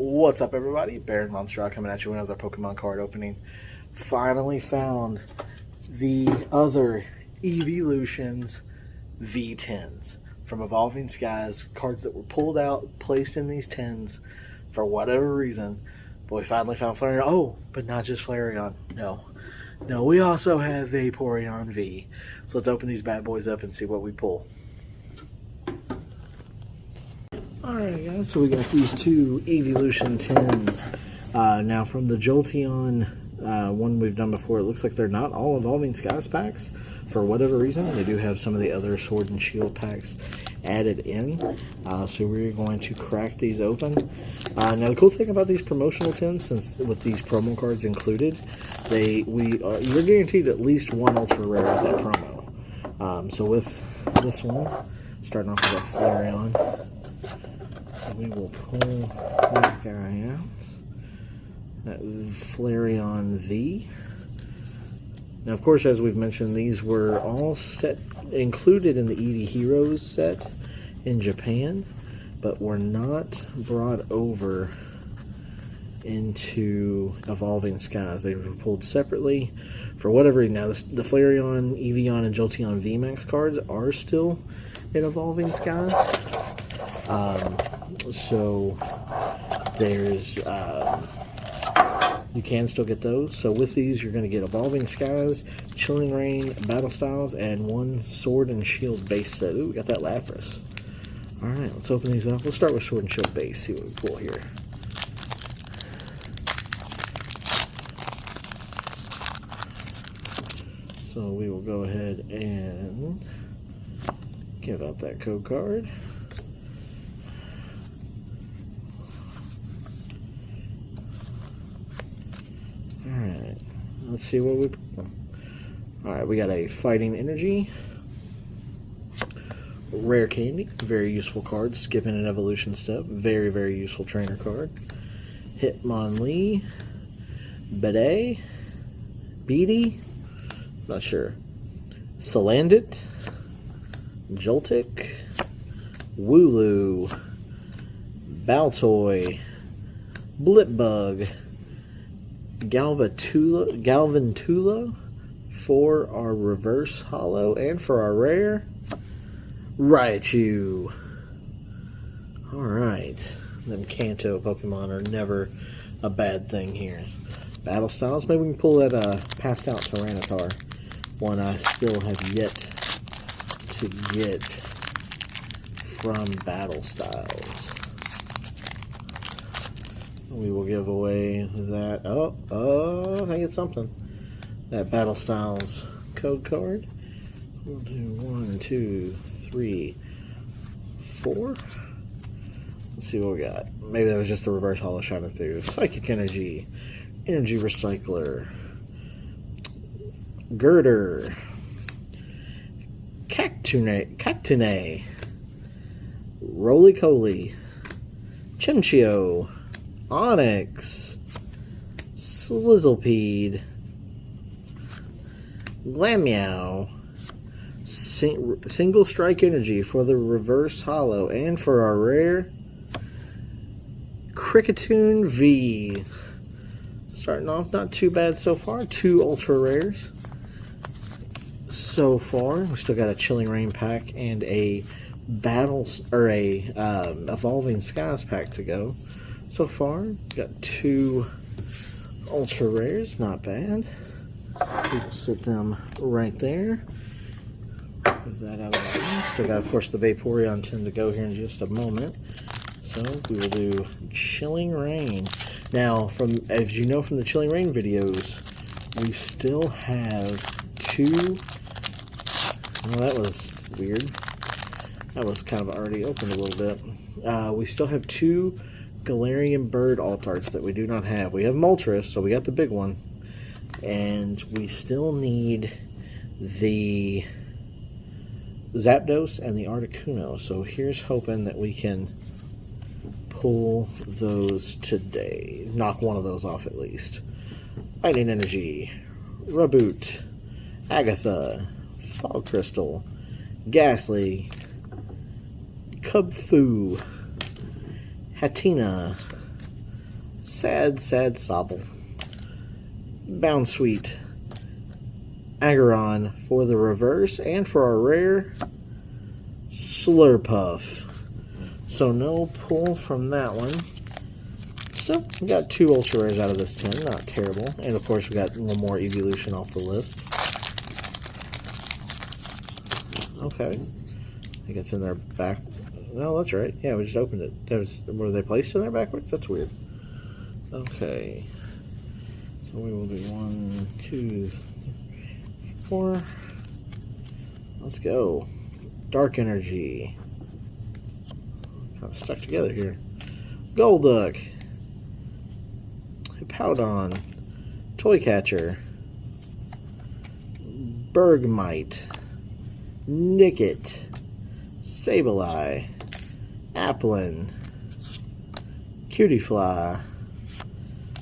What's up, everybody? Baron Monster coming at you with another Pokemon card opening. Finally found the other EEVEELUTION's V10s from Evolving Skies. Cards that were pulled out, placed in these tins for whatever reason. But we finally found Flareon. Oh, but not just Flareon. No, we also have Vaporeon V. So let's open these bad boys up and see what we pull. Alright guys, so we got these two EEVEELUTION tins. Now from the Jolteon one we've done before, it looks like they're not all Evolving Skies packs for whatever reason. They do have some of the other Sword and Shield packs added in. So we're going to crack these open. Now the cool thing about these promotional tins, since with these promo cards included, you're guaranteed at least one ultra rare with that promo. So with this one, starting off with a Flareon. So we will pull that guy out. That Flareon V. Now, of course, as we've mentioned, these were all included in the Eevee Heroes set in Japan, but were not brought over into Evolving Skies. They were pulled separately for whatever reason. Now, the Flareon, Eevee, and Jolteon VMAX cards are still in Evolving Skies. So there's you can still get those. So with these, you're going to get Evolving Skies, Chilling Reign, Battle Styles, and one Sword and Shield base set. Ooh, we got that Lapras. Alright, let's open these up. We'll start with Sword and Shield base, see what we pull here. So we will go ahead and give out that code card. Alright, let's see what we... Alright, we got a Fighting Energy, Rare Candy, very useful card, skipping an evolution step, very, very useful trainer card. Hitmonlee, Beedee, not sure, Salandit, Joltik, Wooloo, Baltoy, Blipbug, Galvantula for our reverse holo, and for our rare, Raichu. Alright, them Kanto Pokemon are never a bad thing here. Battle Styles, maybe we can pull that passed out Tyranitar, one I still have yet to get from Battle Styles. We will give away that. Oh, I think it's something. That Battle Styles code card. We'll do 1, 2, 3, 4. Let's see what we got. Maybe that was just the reverse holo shining through. Psychic Energy, Energy Recycler, Girder, Cactune, Roly-Coly, Chimchio, Onyx, Slizzlepede, Glameow, Single Strike Energy for the reverse holo, and for our rare, Kricketune V. Starting off not too bad so far. 2 ultra rares so far. We still got a Chilling Reign pack and a Evolving Skies pack to go. So far, got 2 ultra rares, not bad. We will sit them right there. Move that out of the way. Still got, of course, the Vaporeon tin to go here in just a moment. So we will do Chilling Reign. Now, as you know from the Chilling Reign videos, we still have 2. Well, that was weird. That was kind of already opened a little bit. We still have 2 Galarian Bird Altarts that we do not have. We have Moltres, so we got the big one. And we still need the Zapdos and the Articuno. So here's hoping that we can pull those today. Knock one of those off at least. Fighting Energy, Raboot, Agatha, Fog Crystal, Ghastly, Kubfu, Hatina, Sad Sobble. Bound Sweet. Aggron for the reverse, and for our rare, Slurpuff. So no pull from that one. So we got 2 ultra rares out of this 10, not terrible. And of course we got one more evolution off the list. Okay, I think it's in their back. No, that's right. Yeah, we just opened it. Were they placed in there backwards? That's weird. Okay, so we will do 1, 2, 4. Let's go. Dark Energy. Kind of stuck together here. Golduck. Hippowdon. Toy Catcher. Bergmite. Nickit. Sableye. Applin. Cutiefly.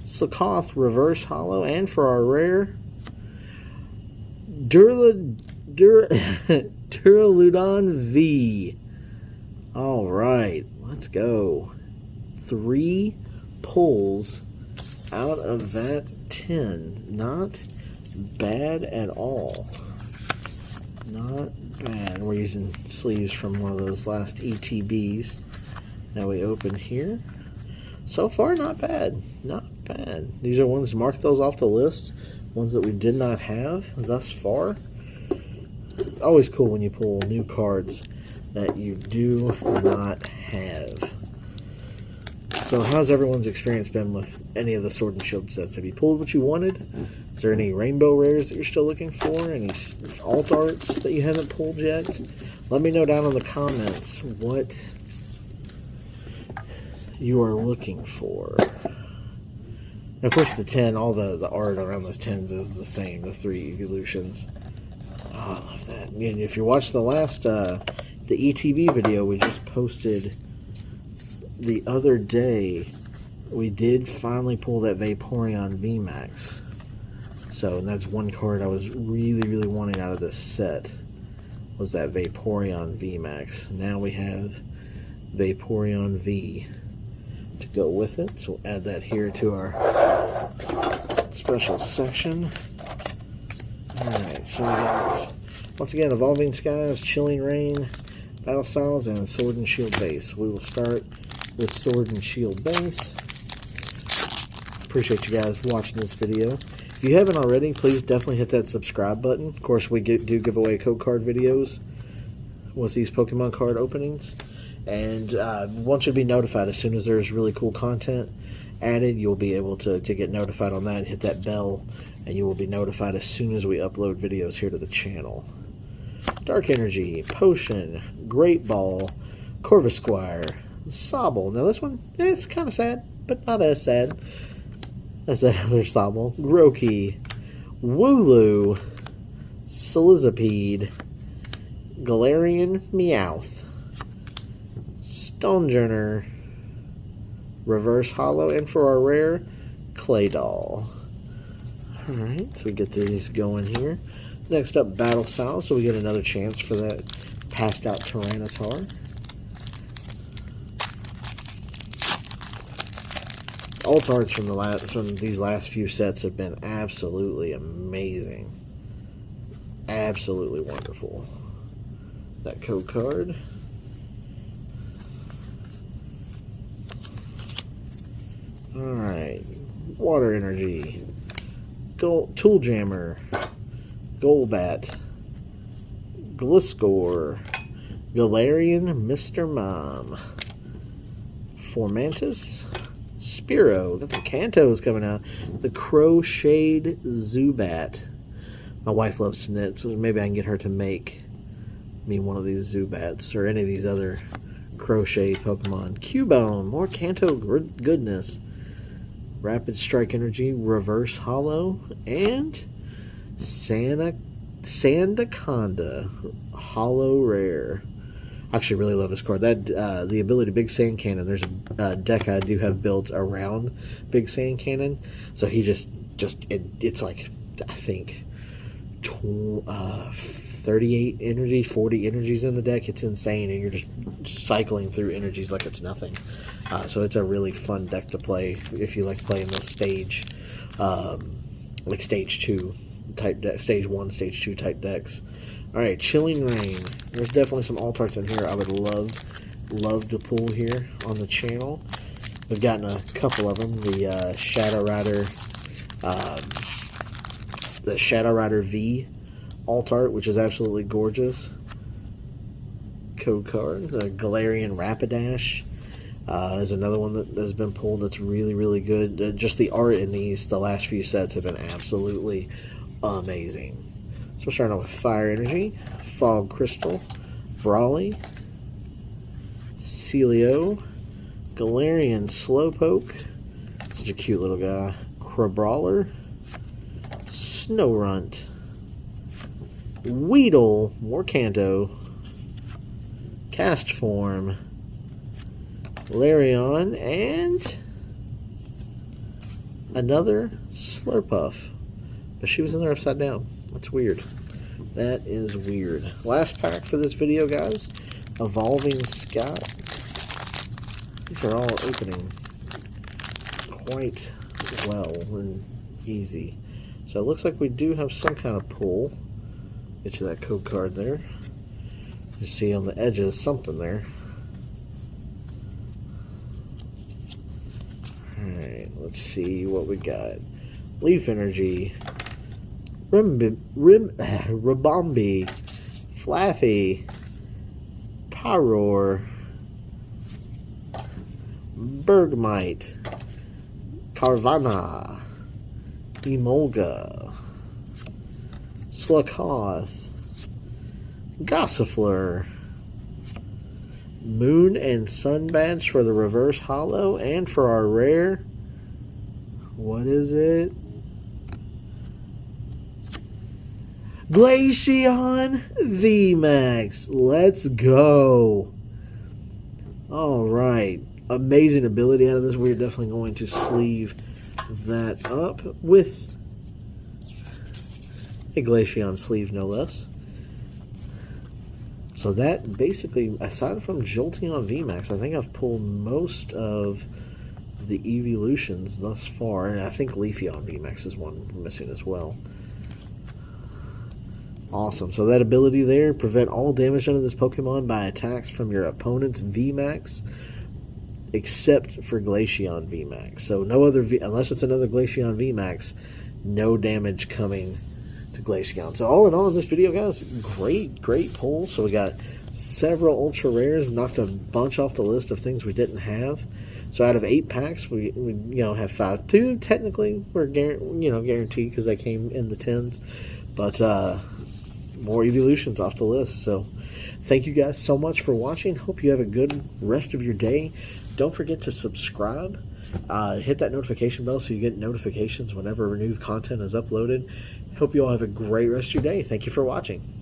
Slakoth Reverse Hollow, and for our rare, Duraludon V. Alright, let's go. 3 pulls out of that 10. Not bad at all. Not bad. We're using sleeves from one of those last ETBs that we opened here. So far, not bad. Not bad. These are ones, mark those off the list. Ones that we did not have thus far. Always cool when you pull new cards that you do not have. So how's everyone's experience been with any of the Sword and Shield sets? Have you pulled what you wanted? Is there any rainbow rares that you're still looking for? Any alt arts that you haven't pulled yet? Let me know down in the comments what you are looking for. And of course the 10, all the art around those 10s is the same, the 3 evolutions. Oh, I love that. And if you watched the last, the ETB video we just posted the other day, we did finally pull that Vaporeon VMAX. So, and that's one card I was really wanting out of this set, was that Vaporeon VMAX. Now we have Vaporeon V to go with it, so we'll add that here to our special section. Alright, so we got, once again, Evolving Skies, Chilling Rain, Battle Styles, and Sword and Shield base. We will start with Sword and Shield base. Appreciate you guys watching this video. If you haven't already, please definitely hit that subscribe button. Of course, we do give away code card videos with these Pokemon card openings. And want you to be notified as soon as there's really cool content added. You'll be able to get notified on that and hit that bell, and you will be notified as soon as we upload videos here to the channel. Dark Energy, Potion, Great Ball, Corvisquire, Sobble. Now this one, it's kind of sad, but not as sad as that other Sobble. Grookey, Wooloo, Sizzlipede, Galarian Meowth, Stonejourner, Reverse Hollow, and for our rare, Claydol. Alright, so we get these going here. Next up, Battle Style, so we get another chance for that passed out Tyranitar. Alt arts from these last few sets have been absolutely amazing. Absolutely wonderful. That code card. Alright, Water Energy, Tool Jammer, Golbat, Gliscor, Galarian Mr. Mom, Formantis, Spearow, got the Kantos coming out, the Crocheted Zubat. My wife loves to knit, so maybe I can get her to make me one of these Zubats, or any of these other crochet Pokemon. Cubone, more Kanto goodness. Rapid Strike Energy, Reverse Hollow, and Sandaconda, Hollow Rare. I actually really love this card. That the ability Big Sand Cannon. There's a deck I do have built around Big Sand Cannon, so he it's like, I think 38 energies, 40 energies in the deck. It's insane, and you're just cycling through energies like it's nothing. So it's a really fun deck to play if you like playing those stage, like stage 2 type deck, stage 1, stage 2 type decks. All right, Chilling Reign. There's definitely some alt-arts in here I would love to pull here on the channel. We've gotten a couple of them. The Shadow Rider V alt-art, which is absolutely gorgeous. Code card. The Galarian Rapidash is another one that has been pulled that's really good. Just the art in these, the last few sets have been absolutely amazing. So we're starting off with Fire Energy, Fog Crystal, Brawly, Celio, Galarian Slowpoke, such a cute little guy, Crabrawler, Snorunt, Weedle, Morkanto, Castform, Larion, and another Slurpuff. But she was in there upside down. That's weird. That is weird. Last pack for this video, guys. Evolving Skies. These are all opening quite well and easy. So it looks like we do have some kind of pull. Get you that code card there. You see on the edges something there. Alright, let's see what we got. Leaf Energy. Ribombee, Flaffy, Pyroar, Bergmite, Carvanha, Emolga, Slughoth, Gossifleur, Moon and Sun Badge for the reverse holo, and for our rare, what is it? Glaceon VMAX. Let's go. Alright. Amazing ability out of this. We're definitely going to sleeve that up with a Glaceon sleeve, no less. So that basically, aside from Jolteon VMAX, I think I've pulled most of the Eeveelutions thus far. And I think Leafeon VMAX is one we're missing as well. Awesome. So that ability there, prevent all damage done to this Pokemon by attacks from your opponent's VMAX, except for Glaceon VMAX. So no other, unless it's another Glaceon VMAX, no damage coming to Glaceon. So all in all in this video, guys, great pull. So we got several ultra rares, knocked a bunch off the list of things we didn't have. So out of 8 packs, we have 5. 2 technically were guaranteed because they came in the 10s, but more Eeveelutions off the list. So thank you guys so much for watching. Hope you have a good rest of your day. Don't forget to subscribe. Hit that notification bell so you get notifications whenever new content is uploaded. Hope you all have a great rest of your day. Thank you for watching.